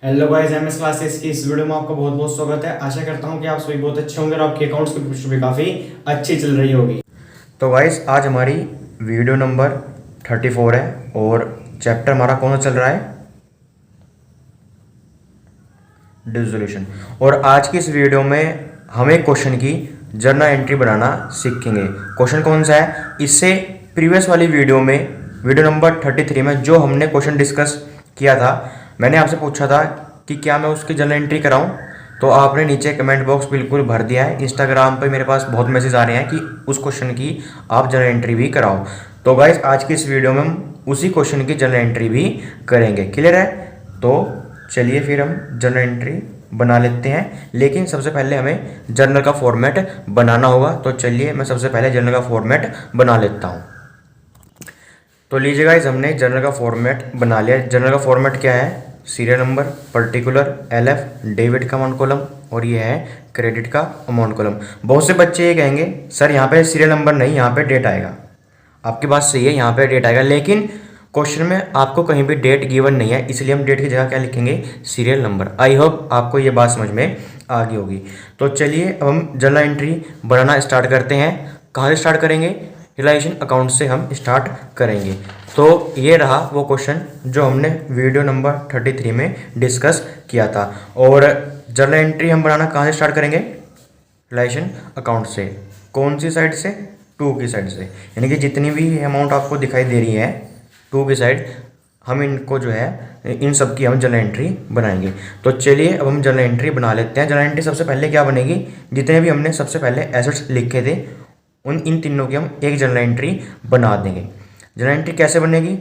Hello guys, MS classes की इस video में आपका बहुत बहुत स्वागत है। आशा करता हूं कि आप सभी बहुत अच्छे होंगे और आपके अकाउंट्स की प्रोसेस भी काफ़ी अच्छी चल रही होगी। तो गाइस, आज हमारी वीडियो नंबर 34 है और चैप्टर हमारा कौन सा चल रहा है? डिसोल्यूशन। और आज की इस वीडियो में हम एक क्वेश्चन की जर्नल एंट्री बनाना सीखेंगे। क्वेश्चन कौन सा है? इससे प्रीवियस वाली वीडियो में, वीडियो नंबर 33 में जो हमने क्वेश्चन डिस्कस किया था, मैंने आपसे पूछा था कि क्या मैं उसकी जर्नल एंट्री कराऊं, तो आपने नीचे कमेंट बॉक्स बिल्कुल भर दिया है। इंस्टाग्राम पे मेरे पास बहुत मैसेज आ रहे हैं कि उस क्वेश्चन की आप जर्नल एंट्री भी कराओ। तो गाइस, आज की इस वीडियो में हम उसी क्वेश्चन की जर्नल एंट्री भी करेंगे। क्लियर है? तो चलिए फिर हम जर्नल एंट्री बना लेते हैं, लेकिन सबसे पहले हमें जर्नल का फॉर्मेट बनाना होगा। तो चलिए मैं सबसे पहले जर्नल का फॉर्मेट बना लेता हूँ। तो लीजिए गाइस, हमने जर्नल का फॉर्मेट बना लिया। जर्नल का फॉर्मेट क्या है? Serial number, particular, LF, debit का अमाउंट कॉलम, और ये है क्रेडिट का अमाउंट कॉलम। बहुत से बच्चे ये कहेंगे सर यहाँ पे सीरियल नंबर नहीं, यहाँ पे डेट आएगा। आपकी बात सही है, यहाँ पे डेट आएगा, लेकिन क्वेश्चन में आपको कहीं भी डेट गिवन नहीं है, इसलिए हम डेट की जगह क्या लिखेंगे? Serial number. आई होप आपको ये बात समझ में आ गई होगी। तो चलिए अब हम जर्नल एंट्री बनाना स्टार्ट करते हैं। कहाँ से स्टार्ट करेंगे? रिलाइजेशन अकाउंट से हम स्टार्ट करेंगे। तो ये रहा वो क्वेश्चन जो हमने वीडियो नंबर 33 में डिस्कस किया था। और जर्नल एंट्री हम बनाना कहाँ से स्टार्ट करेंगे? रिलाइजेशन अकाउंट से। कौन सी साइड से? टू की साइड से। यानी कि जितनी भी अमाउंट आपको दिखाई दे रही है टू की साइड, हम इनको जो है इन सब की हम जर्नल एंट्री बनाएंगे। तो चलिए अब हम जर्नल एंट्री बना लेते हैं। जर्नल एंट्री सबसे पहले क्या बनेगी? जितने भी हमने सबसे पहले एसेट्स लिखे थे इन तीनों की हम एक जर्नल एंट्री बना देंगे। जर्नल एंट्री कैसे बनेगी?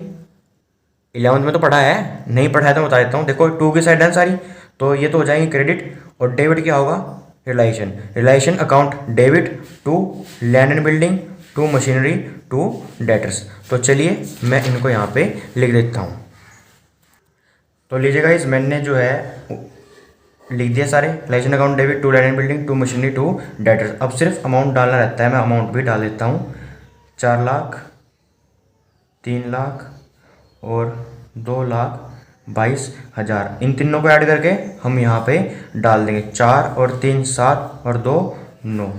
11th में तो पढ़ा है, नहीं पढ़ा है तो बता देता हूँ। देखो, टू की साइड है सारी, तो ये तो हो जाएंगे क्रेडिट, और डेबिट क्या होगा? Realisation. Realisation account debit to land and building, to machinery, to debtors. तो चलिए मैं इनको यहाँ पे लिख देता हूँ। तो लीजिएगा, इस मैंने जो है लिख दिया सारे। Realisation account debit to land and building, to machinery, to debtors. अब सिर्फ अमाउंट डालना रहता है, मैं अमाउंट भी डाल देता हूँ। 4 लाख, 3 लाख और 2,22,000। इन तीनों को ऐड करके हम यहाँ पे डाल देंगे। 4 और 3 7 और 2 9,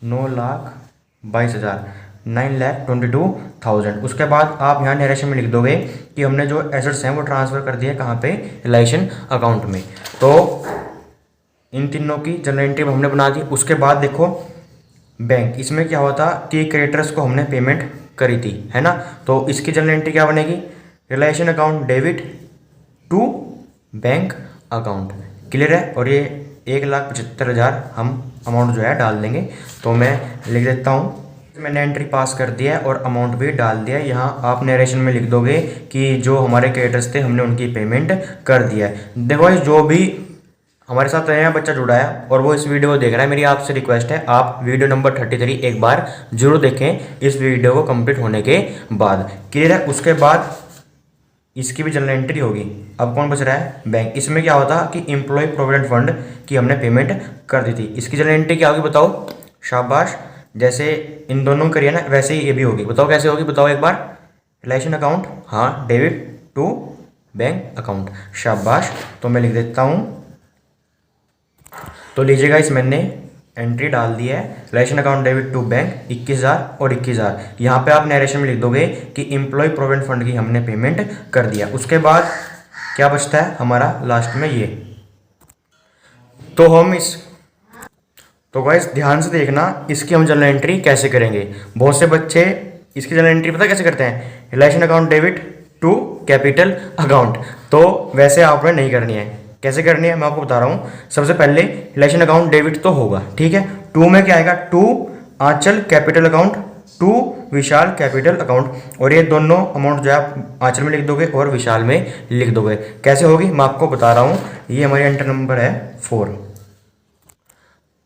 9,22,000, 9,22,000। उसके बाद आप यहाँ नरेशन में लिख दोगे कि हमने जो एसेट्स हैं वो ट्रांसफ़र कर दिए कहाँ पे? रिलाइजेशन अकाउंट में। तो इन तीनों की जर्नल एंट्री हमने बना दी। उसके बाद देखो बैंक, इसमें क्या होता कि क्रेडिटर्स को हमने पेमेंट करी थी, है ना? तो इसकी जर्नल एंट्री क्या बनेगी? Realisation account debit to bank account. Clear है? और ये 1,75,000 हम अमाउंट जो है डाल देंगे। तो मैं लिख देता हूँ, मैंने एंट्री पास कर दिया है और अमाउंट भी डाल दिया है। यहाँ आप नरेशन में लिख दोगे कि जो हमारे क्रेडिटर्स थे हमने उनकी पेमेंट कर दिया है। देखो, जो भी हमारे साथ नया बच्चा जुड़ा है और वो इस वीडियो को देख रहा है, मेरी आपसे रिक्वेस्ट है आप वीडियो नंबर 33 एक बार जरूर देखें इस वीडियो को कंप्लीट होने के बाद। क्लियर है? उसके बाद इसकी भी जर्नल एंट्री होगी। अब कौन बच रहा है? बैंक। इसमें क्या होता कि एम्प्लॉय प्रोविडेंट फंड की हमने पेमेंट कर दी थी। इसकी जर्नल एंट्री क्या होगी बताओ? शाबाश, जैसे इन दोनों करिए ना वैसे ही ये भी होगी। बताओ कैसे होगी? बताओ एक बार। रिलेशन अकाउंट, हाँ, डेबिट टू बैंक अकाउंट। शाबाश। तो मैं लिख देता हूँ। तो लीजिएगा, इस मैंने एंट्री डाल दी है। Realisation account debit to bank 21,000 और 21,000। यहाँ पे आप नरेशन में लिख दोगे कि एम्प्लॉय प्रोविडेंट फंड की हमने पेमेंट कर दिया। उसके बाद क्या बचता है हमारा लास्ट में? ये। तो हम इस तो गाइस ध्यान से देखना, इसकी हम जर्नल एंट्री कैसे करेंगे। बहुत से बच्चे इसकी जर्नल एंट्री पता कैसे करते हैं? Realisation account debit to capital account. तो वैसे आपने नहीं करनी है। कैसे करनी है मैं आपको बता रहा हूँ। सबसे पहले रिलेशन अकाउंट डेबिट तो होगा, ठीक है। टू में क्या आएगा? To Aanchal capital account, to Vishal capital account. और ये दोनों अमाउंट जो है आप आंचल में लिख दोगे और विशाल में लिख दोगे। कैसे होगी मैं आपको बता रहा हूँ। ये हमारी एंटर नंबर है 4।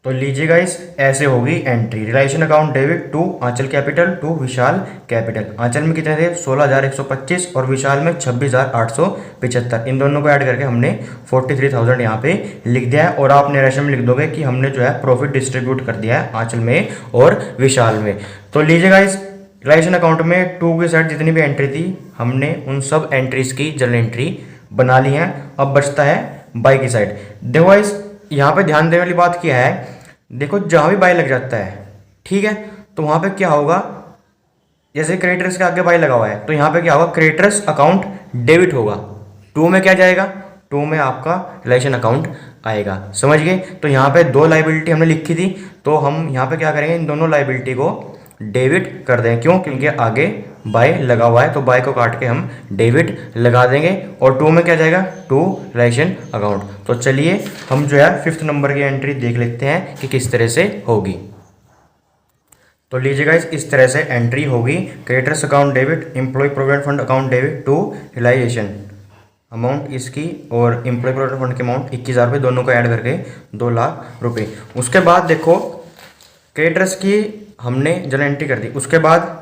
तो लीजिएगा, इस ऐसे होगी entry. Realisation account debit to Aanchal capital to Vishal capital. Aanchal में कितने थे? 16,125 और विशाल में 26,875। इन दोनों को ऐड करके हमने 43,000 यहाँ पे लिख दिया है। और आप नरेशन में लिख दोगे कि हमने जो है प्रॉफिट डिस्ट्रीब्यूट कर दिया है आंचल में और विशाल में। तो लीजिएगा, इस रिलाइजेशन अकाउंट में टू की साइड जितनी भी एंट्री थी हमने उन सब एंट्रीज की जर्नल एंट्री बना ली हैं। अब बचता है बाई की साइड। देखो गाइस यहाँ पे ध्यान देने वाली बात क्या है, देखो जहाँ भी बाई लग जाता है, ठीक है, तो वहाँ पे क्या होगा, जैसे क्रेडिटर्स के आगे बाई लगा हुआ है तो यहाँ पे क्या होगा, क्रेडिटर्स अकाउंट डेबिट होगा। टू में क्या जाएगा, टू में आपका रिलेशन अकाउंट आएगा। समझ गए। तो यहाँ पे दो लाइबिलिटी हमने लिखी थी, तो हम यहाँ पे क्या करेंगे, इन दोनों लाइबिलिटी को डेबिट कर दें। क्यों, क्योंकि आगे बाय लगा हुआ है, तो बाय को काट के हम डेबिट लगा देंगे। और टू में क्या जाएगा, टू रिलेशन अकाउंट। तो चलिए हम जो है 5th नंबर की एंट्री देख लेते हैं कि किस तरह से होगी। तो लीजिएगा इस तरह से एंट्री होगी, creditors account debit, employee provident fund account debit to realisation amount इसकी, और एम्प्लॉय प्रोविडेंट फंड की अमाउंट 21,000 रुपये, दोनों को ऐड करके 2 लाख रुपये। उसके बाद देखो क्रेडिटर्स की हमने जनरल एंट्री कर दी। उसके बाद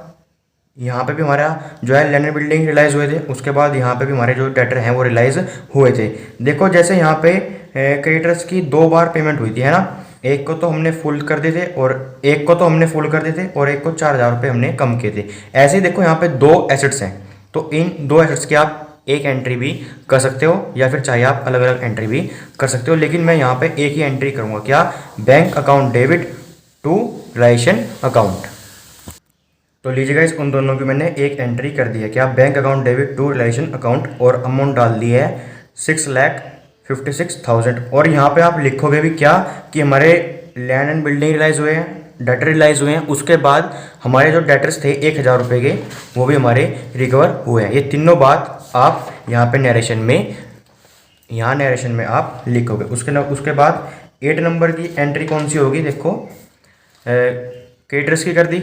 यहाँ पे भी हमारा जो है लैंड एंड बिल्डिंग रिलाइज हुए थे। उसके बाद यहाँ पे भी हमारे जो डेटर हैं वो रिलाइज हुए थे। देखो जैसे यहाँ पे क्रेडिटर्स की 2 बार पेमेंट हुई थी, है ना, एक को तो हमने फुल कर दिए थे और एक को तो हमने फुल कर दिए थे और एक को 4,000 रुपये हमने कम किए थे। ऐसे ही देखो यहाँ पे 2 एसेट्स हैं, तो इन 2 एसेट्स की आप एक एंट्री भी कर सकते हो या फिर चाहे आप अलग अलग एंट्री भी कर सकते हो। लेकिन मैं यहाँ पे एक ही एंट्री करूँगा, क्या, bank account debit to realisation account. तो लीजिएगा उन दोनों की मैंने एक एंट्री कर दी है, क्या, bank account debit to realisation account, और अमाउंट डाल दी है 6,56,000। और यहाँ पे आप लिखोगे भी क्या कि हमारे लैंड एंड बिल्डिंग रिलाइज हुए हैं, डेटर रिलाइज हुए हैं। उसके बाद हमारे जो डेटर्स थे 1,000 रुपये के, वो भी हमारे रिकवर हुए हैं। ये तीनों बात आप यहाँ पे नरेशन में आप लिखोगे। उसके बाद 8 नंबर की एंट्री कौन सी होगी, देखो क्रेडिटर्स की कर दी,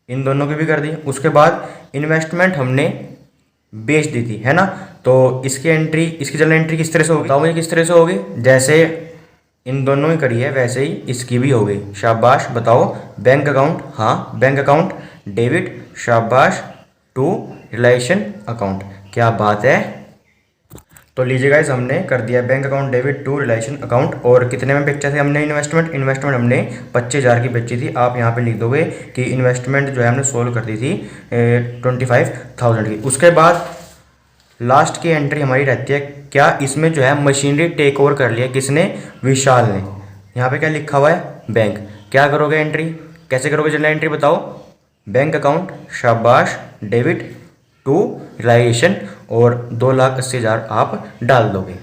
इन दोनों की भी कर दी। उसके बाद इन्वेस्टमेंट हमने बेच दी थी, है ना, तो इसकी जनरल एंट्री किस तरह से होगी, बताओ मुझे किस तरह से होगी। जैसे इन दोनों ही करी है वैसे ही इसकी भी होगी। शाबाश, बताओ। बैंक अकाउंट, हाँ बैंक अकाउंट डेबिट, शाबाश, टू रिलेशन अकाउंट, क्या बात है। तो लीजिए गाइस हमने कर दिया bank account debit to realisation account. और कितने में बेचा थे हमने इन्वेस्टमेंट हमने 25,000 की बेची थी। आप यहाँ पे लिख दोगे कि इन्वेस्टमेंट जो है हमने सोल्व कर दी थी 25,000 की। उसके बाद लास्ट की एंट्री हमारी रहती है, क्या, इसमें जो है मशीनरी टेक ओवर कर लिया किसने, विशाल ने। यहाँ पे क्या लिखा हुआ है, बैंक। क्या करोगे एंट्री, कैसे करोगे जनरल एंट्री, बताओ। बैंक अकाउंट, शाबाश, डेबिट टू रिलाइजेशन, और 2,80,000 आप डाल दोगे।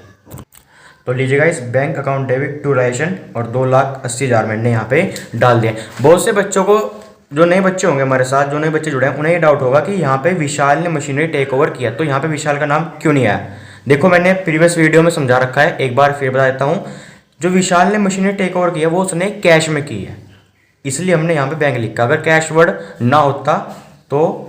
तो लीजिएगा इस bank account debit to realisation और 2,80,000 मैंने यहाँ पे डाल दिया। बहुत से बच्चों को, जो नए बच्चे होंगे हमारे साथ, जो नए बच्चे जुड़े हैं, उन्हें ये डाउट होगा कि यहाँ पे विशाल ने मशीनरी टेक ओवर किया, तो यहाँ पे विशाल का नाम क्यों नहीं आया। देखो मैंने प्रीवियस वीडियो में समझा रखा है, एक बार फिर बता देता हूँ। जो विशाल ने मशीनरी टेक ओवर किया वो उसने कैश में की है, इसलिए हमने यहाँ पे बैंक लिखा। अगर कैश वर्ड ना होता तो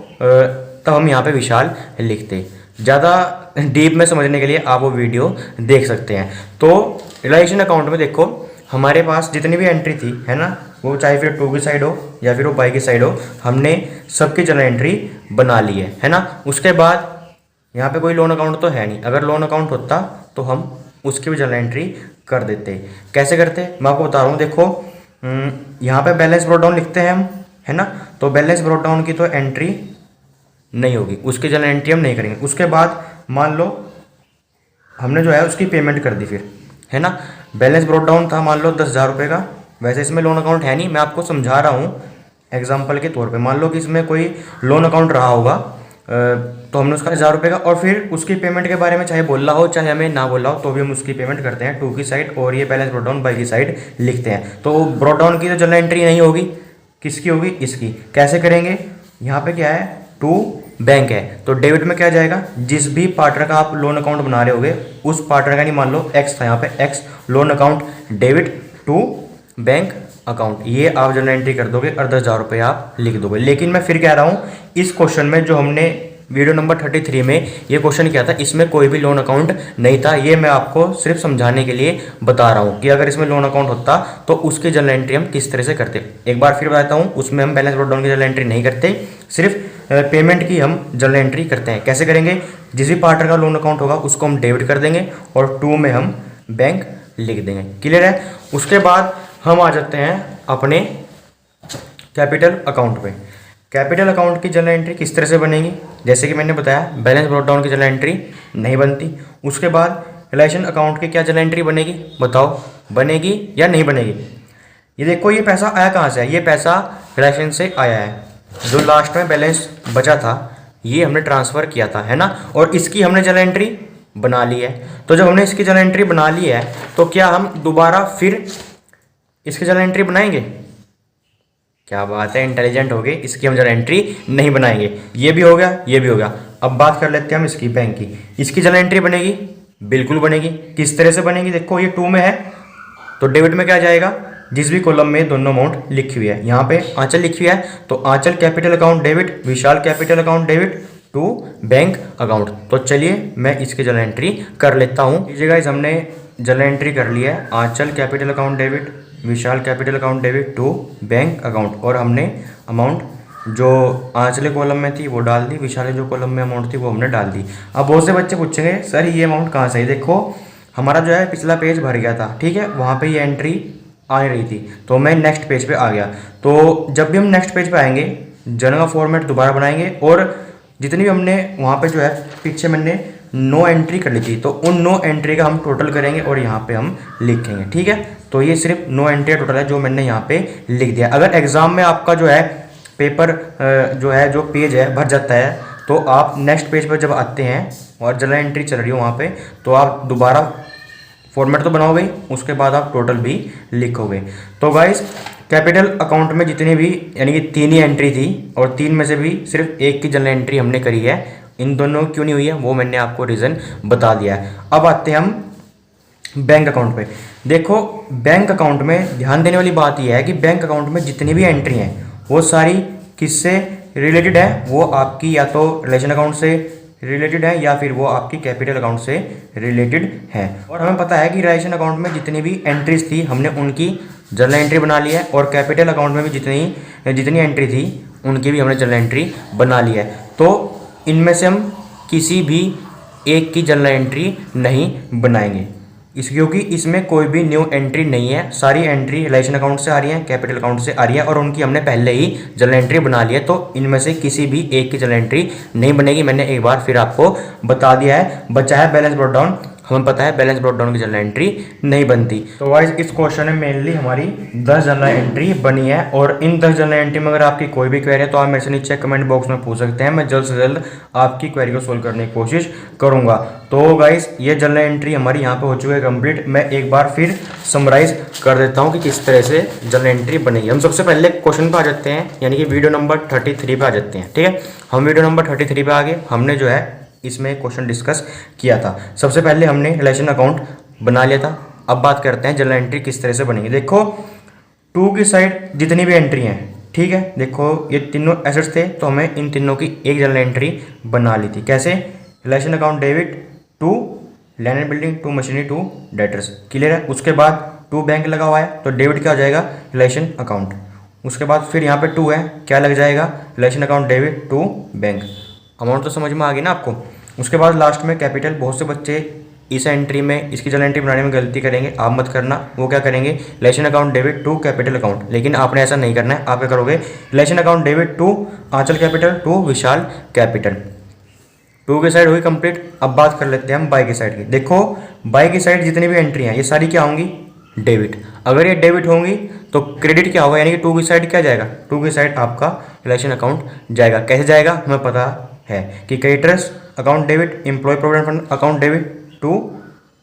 तब हम यहाँ पे विशाल लिखते। ज़्यादा डीप में समझने के लिए आप वो वीडियो देख सकते हैं। तो रिलाइजेशन अकाउंट में देखो हमारे पास जितनी भी एंट्री थी, है ना, वो चाहे फिर टू की साइड हो या फिर वो बाई की साइड हो, हमने सबकी जनरल एंट्री बना ली है ना। उसके बाद यहाँ पे कोई लोन अकाउंट तो है नहीं, अगर लोन अकाउंट होता तो हम उसकी भी जनरल एंट्री कर देते। कैसे करते मैं आपको बता रहा हूँ। देखो यहाँ पे बैलेंस ब्रॉट डाउन लिखते हैं हम, है ना, तो बैलेंस ब्रॉट डाउन की तो एंट्री नहीं होगी, उसकी जनरल एंट्री हम नहीं करेंगे। उसके बाद मान लो हमने जो है उसकी पेमेंट कर दी फिर, है ना, बैलेंस ब्रॉट डाउन था मान लो 10,000 रुपये का। वैसे इसमें लोन अकाउंट है नहीं, मैं आपको समझा रहा हूँ एग्जाम्पल के तौर पे। मान लो कि इसमें कोई लोन अकाउंट रहा होगा, तो हमने उसका 1,000 रुपये का, और फिर उसकी पेमेंट के बारे में चाहे बोल रहा हो चाहे हमें ना बोल रहा हो, तो भी हम उसकी पेमेंट करते हैं टू की साइड, और ये बैलेंस ब्रॉट डाउन बाई की साइड लिखते हैं। तो ब्रॉट डाउन की तो जनरल एंट्री नहीं होगी, किसकी होगी, इसकी। कैसे करेंगे, यहाँ पे क्या है, टू बैंक है, तो डेबिट में क्या जाएगा, जिस भी पार्टनर का आप लोन अकाउंट बना रहे होगे उस पार्टनर का, नहीं मान लो एक्स था, यहाँ पे X loan account debit to bank account, ये आप जनरल एंट्री कर दोगे और 10,000 रुपये आप लिख दोगे। लेकिन मैं फिर कह रहा हूँ, इस क्वेश्चन में जो हमने वीडियो नंबर 33 में ये क्वेश्चन किया था, इसमें कोई भी लोन अकाउंट नहीं था। ये मैं आपको सिर्फ समझाने के लिए बता रहा हूँ कि अगर इसमें लोन अकाउंट होता तो उसकी जनरल एंट्री हम किस तरह से करते। एक बार फिर बताता हूँ, उसमें हम बैलेंस ब्रॉट डाउन की जनरल एंट्री नहीं करते, सिर्फ पेमेंट की हम जनरल एंट्री करते हैं। कैसे करेंगे, जिस भी पार्टनर का लोन अकाउंट होगा उसको हम डेबिट कर देंगे और टू में हम बैंक लिख देंगे। क्लियर है। उसके बाद हम आ जाते हैं अपने कैपिटल अकाउंट पे। कैपिटल अकाउंट की जर्नल एंट्री किस तरह से बनेगी, जैसे कि मैंने बताया बैलेंस ब्रॉट डाउन की जर्नल एंट्री नहीं बनती। उसके बाद रिलेशन अकाउंट की क्या जर्नल एंट्री बनेगी, बताओ बनेगी या नहीं बनेगी। ये देखो ये पैसा आया कहाँ से है, ये पैसा रिलेशन से आया है, जो लास्ट में बैलेंस बचा था ये हमने ट्रांसफ़र किया था, है ना, और इसकी हमने जर्नल एंट्री बना ली है। तो जब हमने इसकी जर्नल एंट्री बना ली है तो क्या हम दोबारा फिर इसकी जर्नल एंट्री बनाएंगे, क्या बात है, इंटेलिजेंट हो गए, इसकी हम जर्नल एंट्री नहीं बनाएंगे। ये भी हो गया, ये भी हो गया। अब बात कर लेते हैं हम इसकी बैंक की, इसकी जर्नल एंट्री बनेगी, बिल्कुल बनेगी। किस तरह से बनेगी, देखो ये 2 में है तो डेबिट में क्या जाएगा, जिस भी कॉलम में दोनों अमाउंट लिखी हुई है, यहाँ पे आंचल लिखी हुई है तो Aanchal capital account debit, Vishal capital account debit to bank account. तो चलिए मैं इसकी जर्नल एंट्री कर लेता हूँ। लीजिए गाइस, हमने जर्नल एंट्री कर लिया है, Aanchal capital account debit, Vishal capital account debit to bank account, और हमने अमाउंट जो आंचले कॉलम में थी वो डाल दी, विशाल जो कॉलम में अमाउंट थी वो हमने डाल दी। अब बहुत से बच्चे पूछेंगे सर ये अमाउंट कहाँ से है, देखो हमारा जो है पिछला पेज भर गया था, ठीक है, वहाँ पे ये एंट्री आ रही थी तो मैं नेक्स्ट पेज पे आ गया। तो जब भी हम नेक्स्ट पेज पे आएंगे जर्नल का फॉर्मेट दोबारा बनाएंगे और जितनी भी हमने वहाँ पे जो है पीछे मैंने 9 एंट्री कर ली थी तो उन 9 एंट्री का हम टोटल करेंगे और यहाँ पे हम लिखेंगे, ठीक है। तो ये सिर्फ 9 एंट्री टोटल है जो मैंने यहाँ पे लिख दिया। अगर एग्जाम में आपका जो है पेपर जो है जो पेज है भर जाता है तो आप नेक्स्ट पेज पर जब आते हैं और जर्नल एंट्री चल रही हो वहाँ पे तो आप दोबारा फॉर्मेट तो बनाओगे, उसके बाद आप टोटल भी लिखोगे। तो गाइस कैपिटल अकाउंट में जितनी भी यानी कि 3 ही एंट्री थी और 3 में से भी सिर्फ एक की जर्नल एंट्री हमने करी है, इन दोनों क्यों नहीं हुई है वो मैंने आपको रीज़न बता दिया है। अब आते हैं हम बैंक अकाउंट पे। देखो बैंक अकाउंट में ध्यान देने वाली बात यह है कि बैंक अकाउंट में जितनी भी एंट्री हैं वो सारी किससे रिलेटेड है, वो आपकी या तो रिलेशन अकाउंट से रिलेटेड है या फिर वो आपकी कैपिटल अकाउंट से रिलेटेड है। और हमें पता है कि रिलेशन अकाउंट में जितनी भी एंट्रीज थी हमने उनकी जर्नल एंट्री बना ली है और कैपिटल अकाउंट में भी जितनी एंट्री थी उनकी भी हमने जर्नल एंट्री बना ली है। तो इनमें से हम किसी भी एक की जर्नल एंट्री नहीं बनाएंगे क्योंकि इसमें कोई भी न्यू एंट्री नहीं है, सारी एंट्री रिलेशन अकाउंट से आ रही है, कैपिटल अकाउंट से आ रही है और उनकी हमने पहले ही जर्नल एंट्री बना ली है। तो इनमें से किसी भी एक की जर्नल एंट्री नहीं बनेगी, मैंने एक बार फिर आपको बता दिया है। बचा है बैलेंस ब्रॉट डाउन, हमें पता है बैलेंस ब्रॉट डाउन की जर्नल एंट्री नहीं बनती। तो गाइस इस क्वेश्चन में मेनली हमारी 10 जर्नल एंट्री बनी है और इन 10 जर्नल एंट्री में अगर आपकी कोई भी क्वेरी है तो आप मेरे से नीचे कमेंट बॉक्स में पूछ सकते हैं, मैं जल्द से जल्द आपकी क्वेरी को सोल्व करने की कोशिश करूंगा। तो गाइस ये जर्नल एंट्री हमारी यहाँ पे हो चुकी है कंप्लीट। मैं एक बार फिर समराइज कर देता हूँ कि किस तरह से जर्नल एंट्री बनेगी। हम सबसे पहले क्वेश्चन पे आ जाते हैं, यानी कि वीडियो नंबर 33 पे आ जाते हैं, ठीक है। हम वीडियो नंबर 33 पे आगे हमने जो है इसमें क्वेश्चन डिस्कस किया था। सबसे पहले हमने रिलेशन अकाउंट बना लिया था। अब बात करते हैं जर्नल एंट्री किस तरह से बनेगी। देखो 2 की साइड जितनी भी एंट्री हैं, ठीक है, देखो ये तीनों एसेट्स थे तो हमें इन तीनों की एक जर्नल एंट्री बना ली थी। कैसे, realisation account debit to land and building to machinery to debtors, clear है। उसके बाद टू बैंक लगा हुआ है तो डेबिट क्या हो जाएगा, रिलेशन अकाउंट। उसके बाद फिर यहाँ पे 2 है, क्या लग जाएगा, realisation account debit to bank. Amount तो समझ में आ गई ना आपको। उसके बाद लास्ट में कैपिटल। बहुत से बच्चे इस एंट्री में इसकी जर्नल एंट्री बनाने में गलती करेंगे, आप मत करना। वो क्या करेंगे, realisation account debit to capital account, लेकिन आपने ऐसा नहीं करना है। आप क्या करोगे, realisation account debit to Aanchal capital to Vishal capital. 2 की साइड हुई कंप्लीट। अब बात कर लेते हैं हम बाई की साइड की। देखो बाई की साइड जितनी भी एंट्री हैं ये सारी क्या होंगी, डेबिट। अगर ये डेबिट होंगी तो क्रेडिट क्या होगा, यानी कि 2 की साइड क्या जाएगा, 2 की साइड आपका रिलेशन अकाउंट जाएगा। कैसे जाएगा, हमें पता है कि creditors account debit, employee provident fund account debit to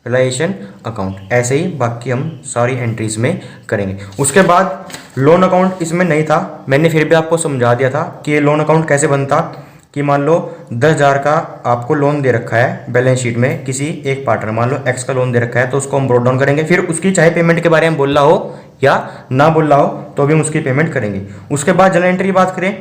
realisation account. ऐसे ही बाकी हम सारी एंट्रीज में करेंगे। उसके बाद लोन अकाउंट इसमें नहीं था, मैंने फिर भी आपको समझा दिया था कि ये लोन अकाउंट कैसे बनता। कि मान लो 10,000 का आपको लोन दे रखा है बैलेंस शीट में किसी एक पार्टनर, मान लो एक्स का लोन दे रखा है तो उसको हम ब्रोट डाउन करेंगे। फिर उसकी चाहे पेमेंट के बारे में बोल रहा हो या ना बोल रहा हो तो भी हम उसकी पेमेंट करेंगे। उसके बाद जर्नल एंट्री की बात करें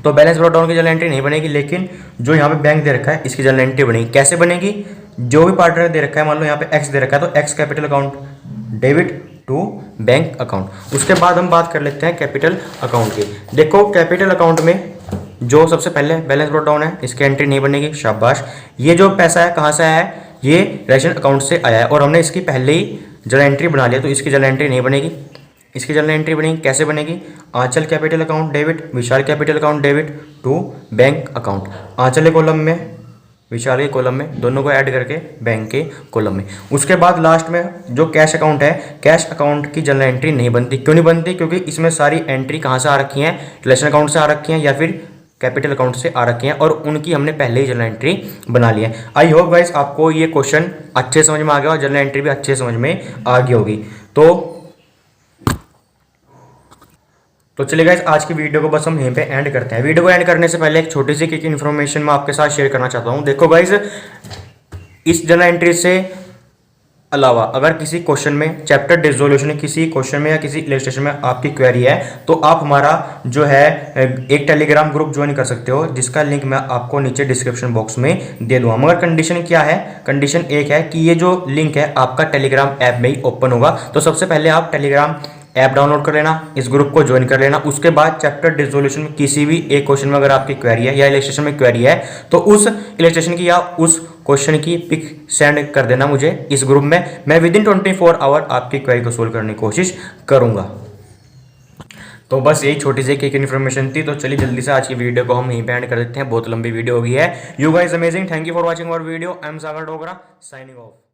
तो बैलेंस ब्रॉट डाउन की जर्नल एंट्री नहीं बनेगी, लेकिन जो यहाँ पे बैंक दे रखा है इसकी जर्नल एंट्री बनेगी। कैसे बनेगी, जो भी पार्टनर दे रखा है, मान लो यहाँ पे एक्स दे रखा है तो X capital account debit to bank account. उसके बाद हम बात कर लेते हैं कैपिटल अकाउंट की। देखो कैपिटल अकाउंट में जो सबसे पहले बैलेंस ब्रॉट डाउन है इसकी एंट्री नहीं बनेगी, शाबाश। ये जो पैसा है कहाँ से आया है, ये रेशन अकाउंट से आया है और हमने इसकी पहले ही जर्नल एंट्री बना लिया तो इसकी जर्नल एंट्री नहीं बनेगी। इसकी जर्नल एंट्री बनेगी, कैसे बनेगी? Aanchal capital account debit, Vishal capital account debit to bank account. Aanchal के कॉलम में, विशाल के कॉलम में, दोनों को ऐड करके बैंक के कॉलम में। उसके बाद लास्ट में जो कैश अकाउंट है, कैश अकाउंट की जर्नल एंट्री नहीं बनती। क्यों नहीं बनती? क्योंकि इसमें सारी एंट्री कहाँ से आ रखी हैं? रिलेशन अकाउंट से आ रखी हैं या फिर कैपिटल अकाउंट से आ रखी हैं, और उनकी हमने पहले ही जर्नल एंट्री बना ली है। आई होप गाइस आपको ये क्वेश्चन अच्छे समझ में आ गया और जर्नल एंट्री भी अच्छे समझ में आ गई होगी। तो चलिए गाइस आज की वीडियो को बस हम यहीं पे एंड करते हैं। वीडियो को एंड करने से पहले एक छोटी सी क्विक इन्फॉर्मेशन मैं आपके साथ शेयर करना चाहता हूँ। देखो गाइस, इस जर्नल एंट्री से अलावा अगर किसी क्वेश्चन में, चैप्टर डिसोल्यूशन किसी क्वेश्चन में या किसी इलस्ट्रेशन में आपकी क्वेरी है, तो आप हमारा जो है एक टेलीग्राम ग्रुप ज्वाइन कर सकते हो, जिसका लिंक मैं आपको नीचे डिस्क्रिप्शन बॉक्स में दे दूंगा। मगर कंडीशन क्या है? कंडीशन एक है कि ये जो लिंक है आपका टेलीग्राम ऐप में ही ओपन होगा। तो सबसे पहले आप टेलीग्राम ऐप डाउनलोड कर लेना, इस ग्रुप को ज्वाइन कर लेना। उसके बाद चैप्टर डिसोल्यूशन में किसी भी एक क्वेश्चन में अगर आपकी क्वेरी है या इलस्ट्रेशन में क्वेरी है, तो उस इलस्ट्रेशन की या उस क्वेश्चन की पिक सेंड कर देना मुझे इस ग्रुप में। मैं विद इन 24 आवर आपकी क्वेरी को सोल्व करने की कोशिश करूंगा। तो बस यही छोटी सी एक इन्फॉर्मेशन थी। तो चलिए जल्दी से आज की वीडियो को हम यहीं पे एंड कर देते हैं, बहुत लंबी वीडियो हो गई है। You guys amazing, thank you for watching our video. I am Sagar Dogra, signing of.